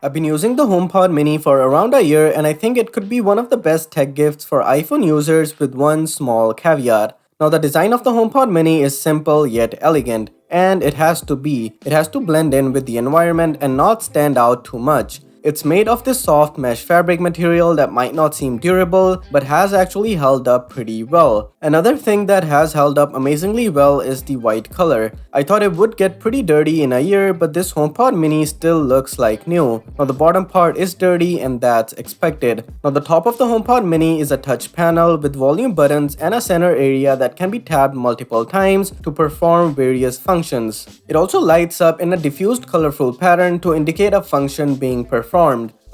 I've been using the HomePod mini for around a year and I think it could be one of the best tech gifts for iPhone users with one small caveat. Now the design of the HomePod mini is simple yet elegant, and it has to be. It has to blend in with the environment and not stand out too much. It's made of this soft mesh fabric material that might not seem durable, but has actually held up pretty well. Another thing that has held up amazingly well is the white color. I thought it would get pretty dirty in a year, but this HomePod mini still looks like new. Now the bottom part is dirty and that's expected. Now the top of the HomePod mini is a touch panel with volume buttons and a center area that can be tapped multiple times to perform various functions. It also lights up in a diffused colorful pattern to indicate a function being performed.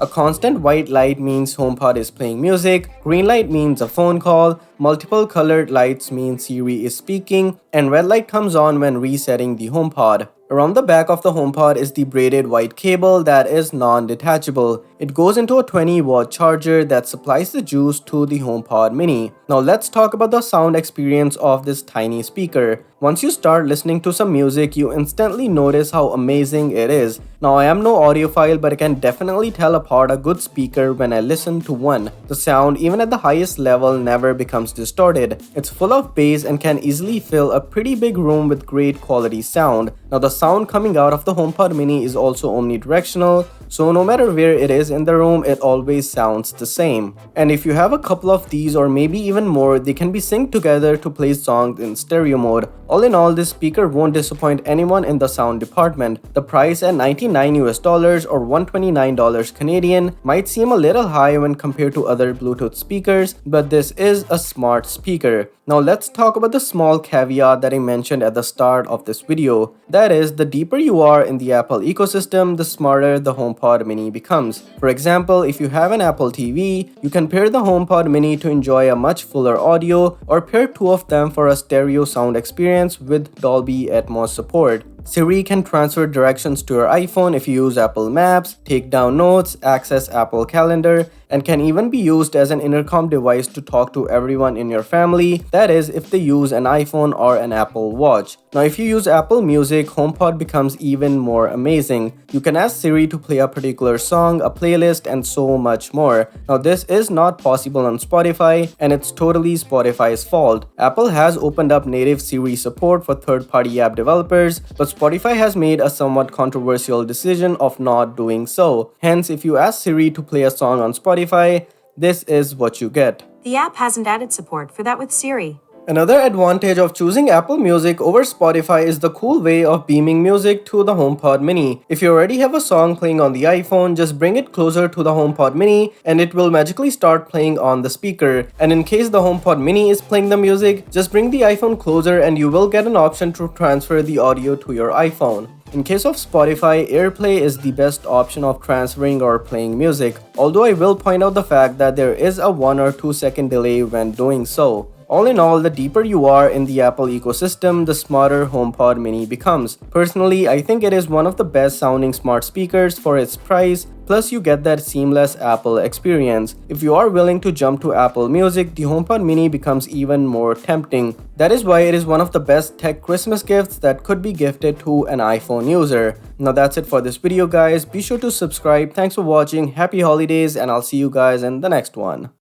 A constant white light means HomePod is playing music, green light means a phone call, multiple colored lights mean Siri is speaking, and red light comes on when resetting the HomePod. Around the back of the HomePod is the braided white cable that is non-detachable. It goes into a 20-watt charger that supplies the juice to the HomePod mini. Now let's talk about the sound experience of this tiny speaker. Once you start listening to some music, you instantly notice how amazing it is. Now I am no audiophile, but I can definitely tell apart a good speaker when I listen to one. The sound, even at the highest level, never becomes distorted. It's full of bass and can easily fill a pretty big room with great quality sound. Now the sound coming out of the HomePod mini is also omnidirectional, so no matter where it is in the room, it always sounds the same. And if you have a couple of these or maybe even more, they can be synced together to play songs in stereo mode. All in all, this speaker won't disappoint anyone in the sound department. The price at $99 or $129 Canadian might seem a little high when compared to other Bluetooth speakers, but this is a smart speaker. Now let's talk about the small caveat that I mentioned at the start of this video. That is, the deeper you are in the Apple ecosystem, the smarter the HomePod mini becomes. For example, if you have an Apple TV, you can pair the HomePod mini to enjoy a much fuller audio, or pair two of them for a stereo sound experience with Dolby Atmos support. Siri can transfer directions to your iPhone if you use Apple Maps, take down notes, access Apple Calendar, and can even be used as an intercom device to talk to everyone in your family, that is, if they use an iPhone or an Apple Watch. Now if you use Apple Music, HomePod becomes even more amazing. You can ask Siri to play a particular song, a playlist, and so much more. Now this is not possible on Spotify, and it's totally Spotify's fault. Apple has opened up native Siri support for third-party app developers, but Spotify has made a somewhat controversial decision of not doing so. Hence, if you ask Siri to play a song on Spotify, this is what you get. The app hasn't added support for that with Siri. Another advantage of choosing Apple Music over Spotify is the cool way of beaming music to the HomePod mini. If you already have a song playing on the iPhone, just bring it closer to the HomePod mini and it will magically start playing on the speaker. And in case the HomePod mini is playing the music, just bring the iPhone closer and you will get an option to transfer the audio to your iPhone. In case of Spotify, AirPlay is the best option of transferring or playing music, although I will point out the fact that there is a 1 or 2 second delay when doing so. All in all, the deeper you are in the Apple ecosystem, the smarter HomePod mini becomes. Personally, I think it is one of the best sounding smart speakers for its price, plus you get that seamless Apple experience. If you are willing to jump to Apple Music, the HomePod mini becomes even more tempting. That is why it is one of the best tech Christmas gifts that could be gifted to an iPhone user. Now that's it for this video guys. Be sure to subscribe. Thanks for watching. Happy holidays and I'll see you guys in the next one.